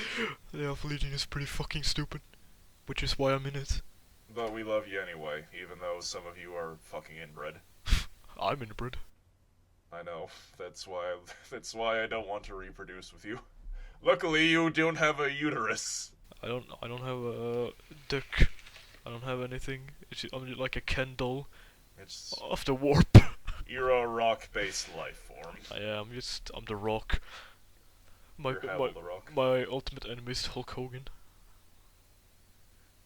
A: The Alpha Legion is pretty fucking stupid. Which is why I'm in it.
B: But we love you anyway, even though some of you are fucking inbred.
A: I'm inbred.
B: I know. That's why I don't want to reproduce with you. Luckily, you don't have a uterus.
A: I don't have a dick. I don't have anything. I'm like a Ken doll.
B: It's
A: off the warp.
B: You're a rock-based life form.
A: I'm the Rock. My
B: Rock.
A: My ultimate enemy is Hulk Hogan.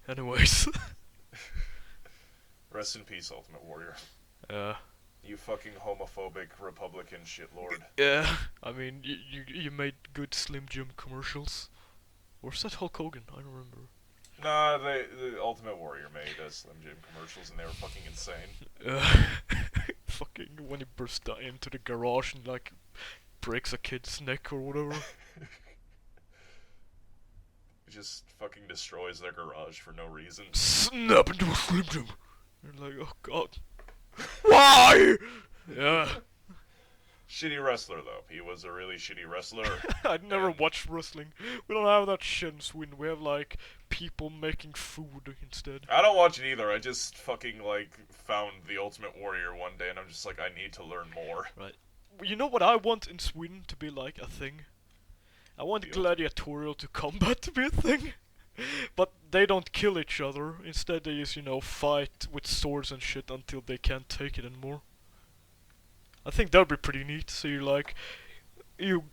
A: Anyways.
B: Rest in peace, Ultimate Warrior.
A: Yeah.
B: You fucking homophobic Republican shitlord.
A: Yeah, I mean, you made good Slim Jim commercials. Or was that Hulk Hogan? I don't remember.
B: Nah, the Ultimate Warrior made Slim Jim commercials, and they were fucking insane.
A: Fucking when he bursts into the garage and breaks a kid's neck or whatever.
B: He just fucking destroys their garage for no reason.
A: Snap into a Slim Jim. You're like, oh god. Why? Yeah.
B: Shitty wrestler, though. He was a really shitty wrestler.
A: I'd never watched wrestling. We don't have that shit in Sweden. We have, people making food instead.
B: I don't watch it either. I just fucking, found the Ultimate Warrior one day, and I'm just like, I need to learn more.
A: Right. You know what I want in Sweden to be a thing? I want
B: Deal.
A: gladiatorial to combat to be a thing. But they don't kill each other. Instead, they just, fight with swords and shit until they can't take it anymore. I think that'd be pretty neat. So you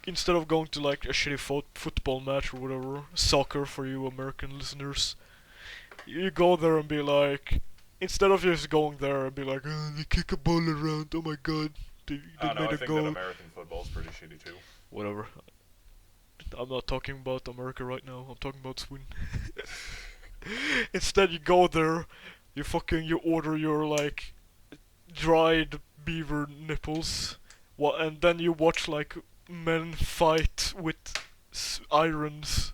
A: instead of going to like a shitty football match or whatever, soccer for you American listeners, you go there and be like, instead of just going there and be like, they kick a ball around, oh my god, they
B: I don't know,
A: made
B: I
A: a
B: think
A: goal.
B: that American football's pretty shitty too.
A: Whatever. I'm not talking about America right now. I'm talking about Sweden. Instead, you go there, you order your like dried beaver nipples, and then you watch like men fight with irons,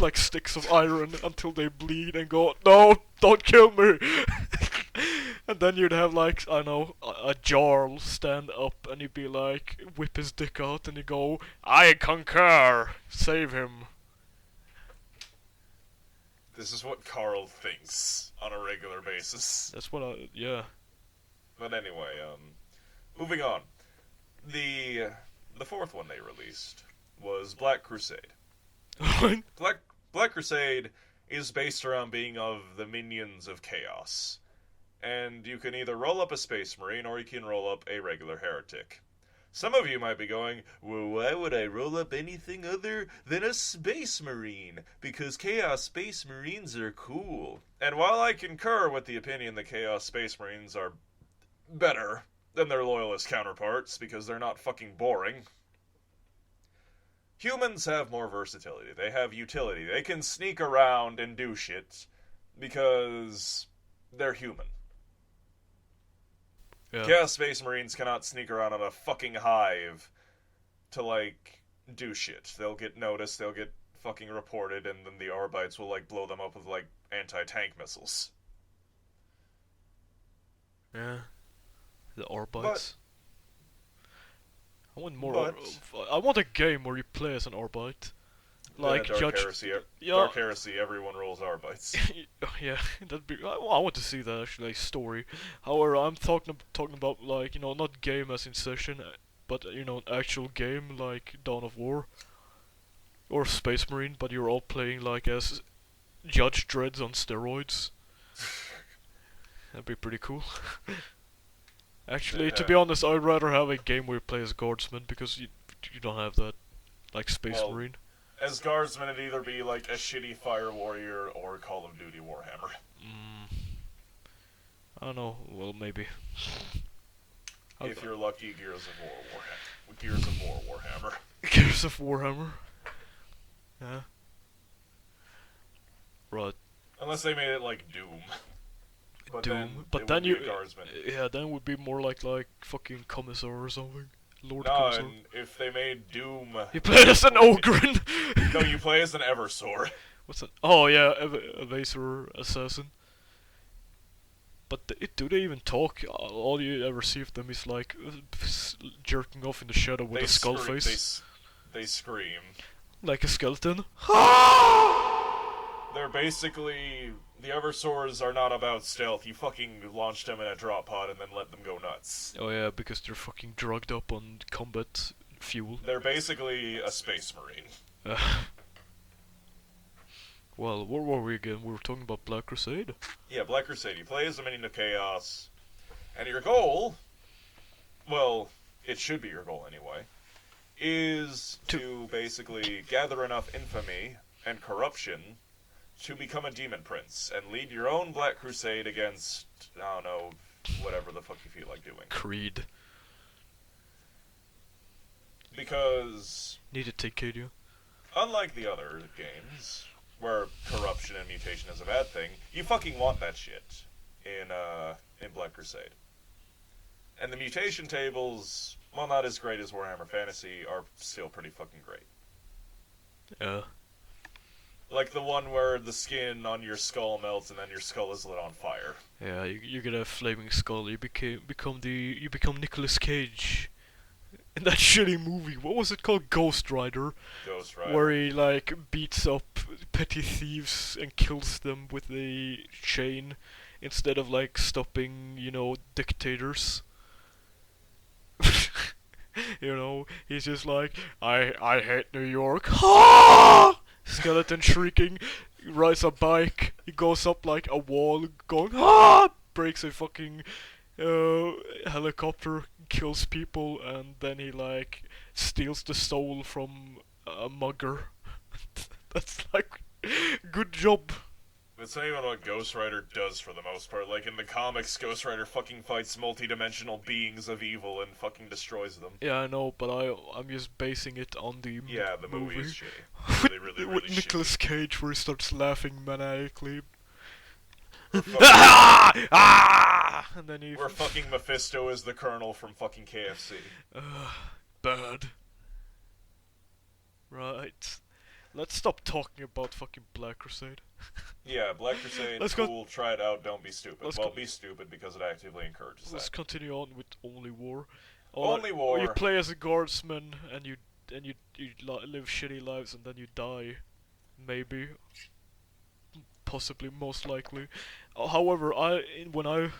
A: like sticks of iron until they bleed, and go, no, don't kill me. And then you'd have like, I know, a Jarl stand up and you'd be like, whip his dick out and you go, I concur, save him.
B: This is what Karl thinks on a regular basis.
A: That's what yeah.
B: But anyway, moving on. The fourth one they released was Black Crusade. Black Crusade is based around being of the minions of chaos. And you can either roll up a Space Marine or you can roll up a regular heretic. Some of you might be going, well, why would I roll up anything other than a Space Marine? Because Chaos Space Marines are cool. And while I concur with the opinion that Chaos Space Marines are better than their loyalist counterparts because they're not fucking boring, humans have more versatility. They have utility. They can sneak around and do shit because they're human.
A: Yeah.
B: Chaos Space Marines cannot sneak around on a fucking hive to, like, do shit. They'll get noticed, they'll get fucking reported, and then the Arbites will, like, blow them up with, like, anti-tank missiles.
A: Yeah. The Arbites. I want more.
B: But-
A: I want a game where you play as an Arbite. Like
B: Dark
A: Judge.
B: Heresy,
A: Yeah.
B: Dark Heresy, everyone rolls Arbites.
A: Yeah, that'd be. I want to see that actually, like, story. However, I'm talking about like, not game as in session, but an actual game like Dawn of War or Space Marine, but you're all playing like as Judge Dredd on steroids. That'd be pretty cool. Actually, to be honest, I'd rather have a game where you play as Guardsman because you don't have that, like Space
B: Well,
A: Marine.
B: As Guardsman, it'd either be like a shitty Fire Warrior or Call of Duty Warhammer.
A: I don't know. Well, maybe.
B: If you're lucky, Gears of War Warhammer.
A: Gears of Warhammer. Yeah. Right.
B: Unless they made it like Doom. But
A: Doom.
B: then
A: But
B: it
A: then
B: would be
A: you.
B: a Guardsman.
A: Yeah, then it would be more like fucking Commissar or something. Lord
B: No,
A: Commissar.
B: and if they made Doom...
A: You played as an Ogren!
B: No, you play as an Eversor.
A: What's that? Oh, yeah, Evasor Assassin. But do they even talk? All you ever see of them is like jerking off in the shadow with a skull face.
B: They scream.
A: Like a skeleton.
B: They're basically... The Eversors are not about stealth. You fucking launch them in a drop pod and then let them go nuts.
A: Oh yeah, because they're fucking drugged up on combat fuel.
B: They're basically a Space Marine.
A: Well, where were we again? We were talking about Black Crusade?
B: Yeah, Black Crusade. You play as a minion of Chaos. And your goal... Well, it should be your goal anyway. Is to basically gather enough infamy and corruption to become a demon prince and lead your own Black Crusade against, I don't know, whatever the fuck you feel like doing.
A: Creed.
B: Because,
A: Need to take Cadia.
B: unlike the other games, where corruption and mutation is a bad thing, you fucking want that shit in Black Crusade. And the mutation tables, while not as great as Warhammer Fantasy, are still pretty fucking great.
A: Yeah.
B: Like the one where the skin on your skull melts and then your skull is lit on fire.
A: Yeah, you get a flaming skull. You become Nicolas Cage in that shitty movie. What was it called? Ghost Rider.
B: Ghost Rider.
A: Where he like beats up petty thieves and kills them with a chain instead of like stopping, dictators. You know, he's just like, I hate New York. Ah! Skeleton shrieking, rides a bike, he goes up like a wall, going, ah! Breaks a fucking helicopter, kills people, and then he like steals the soul from a mugger. That's like, good job.
B: It's not even what Ghost Rider does for the most part. Like in the comics, Ghost Rider fucking fights multi-dimensional beings of evil and fucking destroys them.
A: Yeah, I know, but I'm just basing it on the
B: Yeah, the movie is shitty. Really, really,
A: with
B: really
A: Nicolas
B: shitty.
A: Cage, where he starts laughing maniacally. And then he
B: Where fucking Mephisto is the Colonel from fucking KFC.
A: bad. Right. Let's stop talking about fucking Black Crusade.
B: Yeah, Black Crusade,
A: Let's go-
B: cool, try it out, don't be stupid.
A: Let's
B: Well,
A: go-
B: be stupid because it actively encourages
A: Let's
B: that.
A: continue on with Only War.
B: Only War.
A: You play as a guardsman and you live shitty lives and then you die. Maybe. Possibly, most likely. However, when I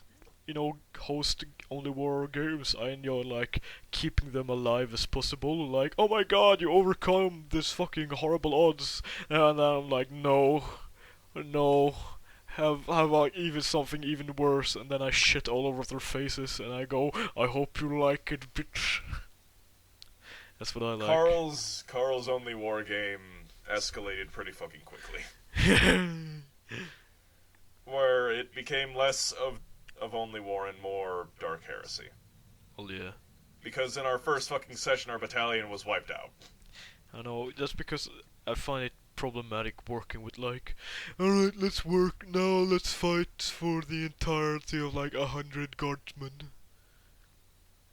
A: host Only War games, I enjoy like keeping them alive as possible. Like, oh my god, you overcome this fucking horrible odds, and then I'm like, no, have like even something even worse, and then I shit all over their faces, and I go, I hope you like it, bitch. That's what I like.
B: Karl's Only War game escalated pretty fucking quickly. Where it became less of Only War and more Dark Heresy.
A: Well, yeah.
B: Because in our first fucking session, our battalion was wiped out.
A: I know, that's because I find it problematic working with like, alright, let's work now, let's fight for the entirety of like 100 guardsmen.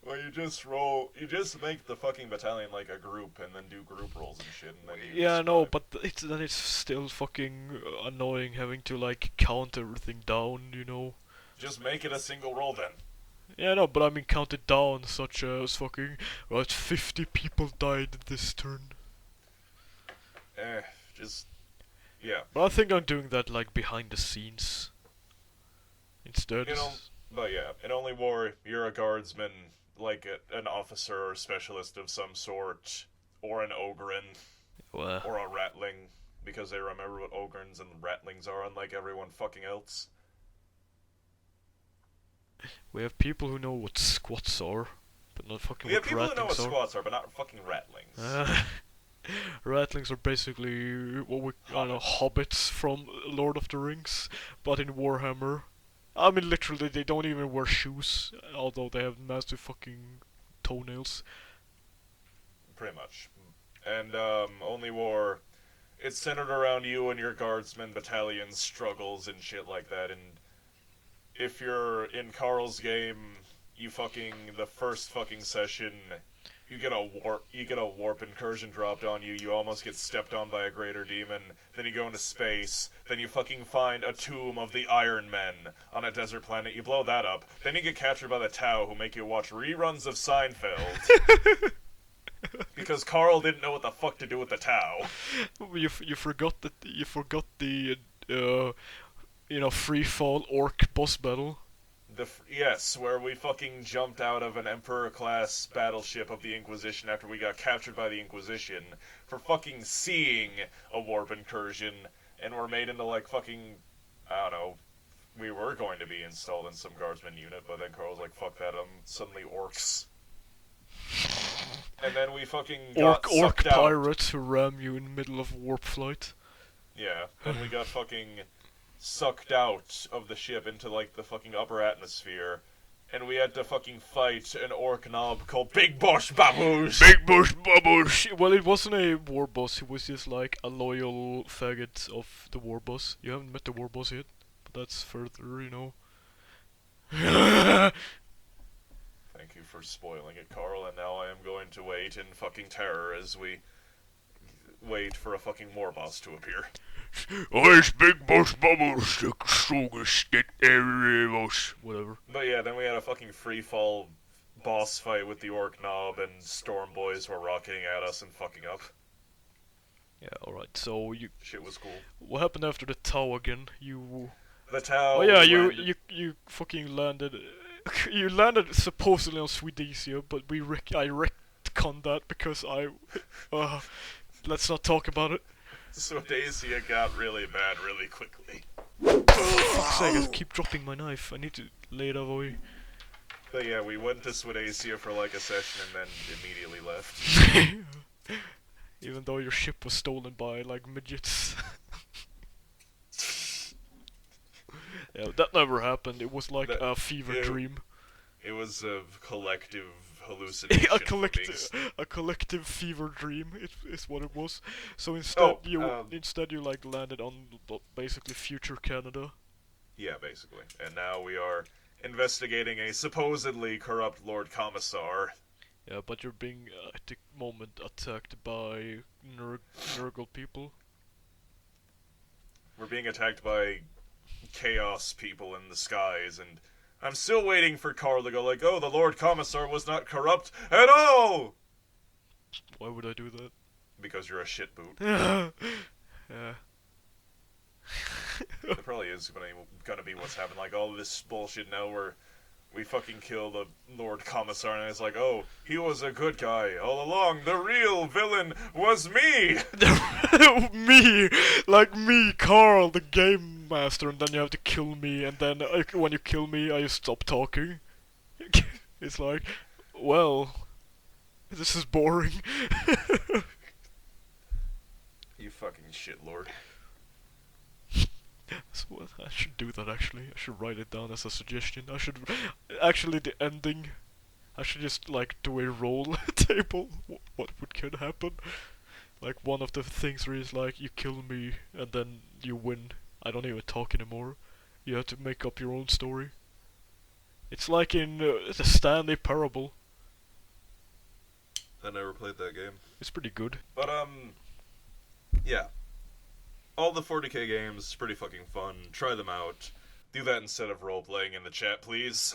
B: Well, you just make the fucking battalion like a group and then do group rolls and shit. And then you
A: Yeah, I know,
B: survive.
A: but it's still fucking annoying having to like count everything down, you know.
B: Just make it a single roll then.
A: Yeah, no, but I mean count it down, such as fucking, right, 50 people died this turn.
B: Yeah.
A: But I think I'm doing that like behind the scenes instead.
B: You know, but yeah, in Only War, you're a guardsman, like an officer or specialist of some sort, or an ogren,
A: Well,
B: or a ratling, because they remember what ogrens and ratlings are, unlike everyone fucking else.
A: we have people who know what squats are, but not fucking
B: We have
A: what
B: people who know what
A: ratlings are.
B: squats are, but not fucking ratlings.
A: Ratlings are basically what we hobbits from Lord of the Rings, but in Warhammer. I mean, literally, they don't even wear shoes, although they have massive fucking toenails.
B: Pretty much. And, Only War, it's centered around you and your guardsmen battalion's struggles and shit like that, and if you're in Karl's game, the first fucking session, you get a warp incursion dropped on you, you almost get stepped on by a greater demon, then you go into space, then you fucking find a tomb of the Iron Men on a desert planet, you blow that up, then you get captured by the Tau, who make you watch reruns of Seinfeld. Because Karl didn't know what the fuck to do with the Tau.
A: You forgot the free fall orc boss battle.
B: Yes, where we fucking jumped out of an Emperor-class battleship of the Inquisition after we got captured by the Inquisition for fucking seeing a warp incursion, and were made into like fucking, I don't know, we were going to be installed in some guardsman unit, but then Karl was like, fuck that, suddenly orcs. And then we fucking got
A: Orc
B: sucked out.
A: pirates who ram you in the middle of warp flight.
B: Yeah, then we got fucking sucked out of the ship into like the fucking upper atmosphere, and we had to fucking fight an orc knob called Big Boss Babush.
A: Big Bush Bubbles! Well, it wasn't a war boss, he was just like a loyal faggot of the war boss. You haven't met the war boss yet, but that's further, you know.
B: Thank you for spoiling it, Karl, and now I am going to wait in fucking terror as we wait for a fucking war boss to appear.
A: It's Big Boss Bubbles, the strongest that ever was. Whatever.
B: But yeah, then we had a fucking free fall boss fight with the orc knob, and storm boys were rocketing at us and fucking up.
A: Yeah, alright, so
B: Shit was cool.
A: what happened after the Tau again?
B: The Tau.
A: Oh yeah,
B: landed-
A: you fucking landed. You landed supposedly on Swedesia, but retcon that because let's not talk about it.
B: Swadesia got really bad really quickly.
A: For fuck's sake, I keep dropping my knife. I need to lay it away.
B: But yeah, we went to Swadesia for like a session and then immediately left.
A: Even though your ship was stolen by, like, midgets. Yeah, that never happened. It was like a fever dream.
B: It was a collective hallucination.
A: a collective fever dream is what it was. So instead you like landed on basically future Canada.
B: Yeah, basically. And now we are investigating a supposedly corrupt Lord Commissar.
A: Yeah, but you're being at the moment attacked by Nurgle people.
B: We're being attacked by chaos people in the skies, and I'm still waiting for Karl to go like, oh, the Lord Commissar was not corrupt at all!
A: Why would I do that?
B: Because you're a shit boot.
A: Yeah.
B: That probably is gonna be what's happened. Like, all this bullshit now where we fucking kill the Lord Commissar, and it's like, oh, he was a good guy all along. The real villain was me!
A: Me! Like me, Karl, the game master, and then you have to kill me, and then when you kill me, I stop talking. It's like, well, this is boring.
B: You fucking shit lord.
A: So, I should do that actually. I should write it down as a suggestion. I should actually the ending. I should just like do a roll table. What could happen? Like one of the things where it's like you kill me and then you win. I don't even talk anymore. You have to make up your own story. It's like in the Stanley Parable.
B: I never played that game.
A: It's pretty good.
B: But yeah. All the 40k games, it's pretty fucking fun. Try them out. Do that instead of role-playing in the chat, please.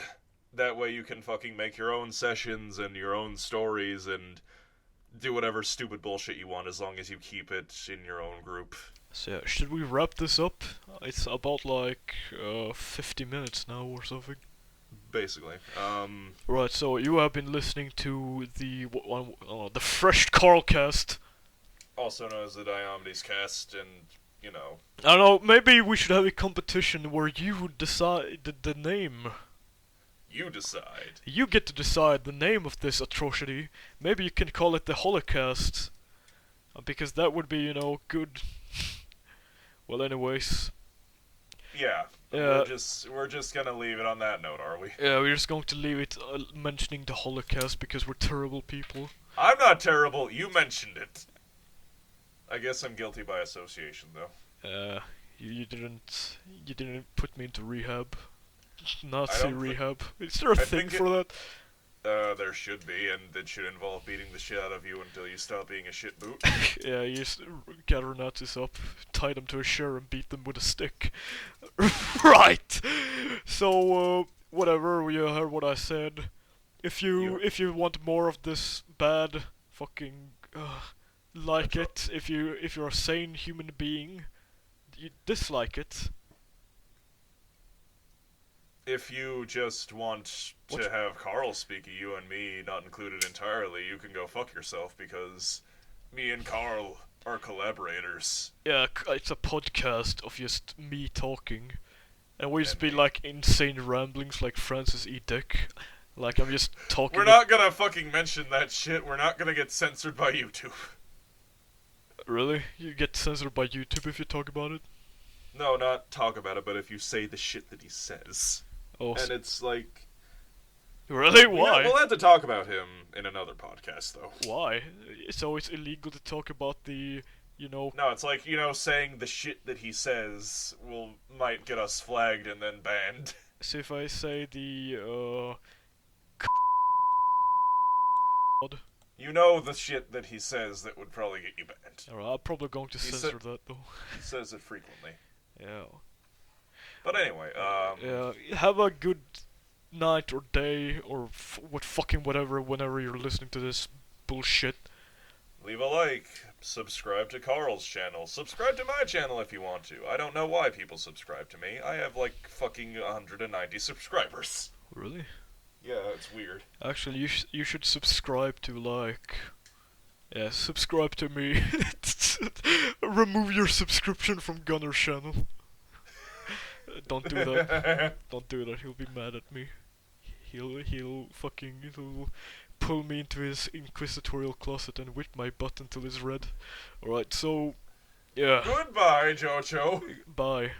B: That way you can fucking make your own sessions and your own stories and do whatever stupid bullshit you want as long as you keep it in your own group.
A: So yeah, should we wrap this up? It's about like 50 minutes now or something.
B: Basically.
A: Right, so you have been listening to the the fresh Karlcast.
B: Also known as the Diomedes Cast, and, you know...
A: I don't know, maybe we should have a competition where you decide the name.
B: You decide.
A: You get to decide the name of this atrocity. Maybe you can call it the Holocaust. Because that would be, you know, good. Well, anyways.
B: Yeah. We're just gonna leave it on that note, are we?
A: Yeah, we're just going to leave it mentioning the Holocaust because we're terrible people.
B: I'm not terrible, you mentioned it. I guess I'm guilty by association, though.
A: You didn't put me into rehab. Nazi rehab. Is there a thing for that?
B: There should be, and it should involve beating the shit out of you until you stop being a shit boot.
A: Yeah, you just gather Nazis up, tie them to a chair, and beat them with a stick. Right! So, whatever, you heard what I said. If you want more of this bad fucking like it, if you're a sane human being, you dislike it.
B: If you just want to have Karl speak of you and me not included entirely, you can go fuck yourself because me and Karl are collaborators.
A: Yeah, it's a podcast of just me talking. And we just be like insane ramblings like Francis E. Dick. Like I'm just talking.
B: We're not gonna fucking mention that shit. We're not gonna get censored by YouTube.
A: Really? You get censored by YouTube if you talk about it?
B: No, not talk about it, but if you say the shit that he says.
A: Oh,
B: and it's like...
A: Really? Why?
B: We'll have to talk about him in another podcast, though.
A: Why? So it's illegal to talk about the, you know...
B: No, it's like, you know, saying the shit that he says might get us flagged and then banned.
A: So if I say the,
B: You know the shit that he says that would probably get you banned.
A: Alright, I'm probably going to censor that, though.
B: He says it frequently.
A: Yeah.
B: But anyway,
A: yeah, have a good night or day or whatever whenever you're listening to this bullshit.
B: Leave a like, subscribe to Karl's channel, subscribe to my channel if you want to. I don't know why people subscribe to me. I have like fucking 190 subscribers.
A: Really?
B: Yeah, it's weird.
A: Actually, you should subscribe to yeah, subscribe to me. Remove your subscription from Gunner's channel. Don't do that. Don't do that. He'll be mad at me. He'll pull me into his inquisitorial closet and whip my butt until it's red. Alright, so yeah.
B: Goodbye, Jojo.
A: Bye.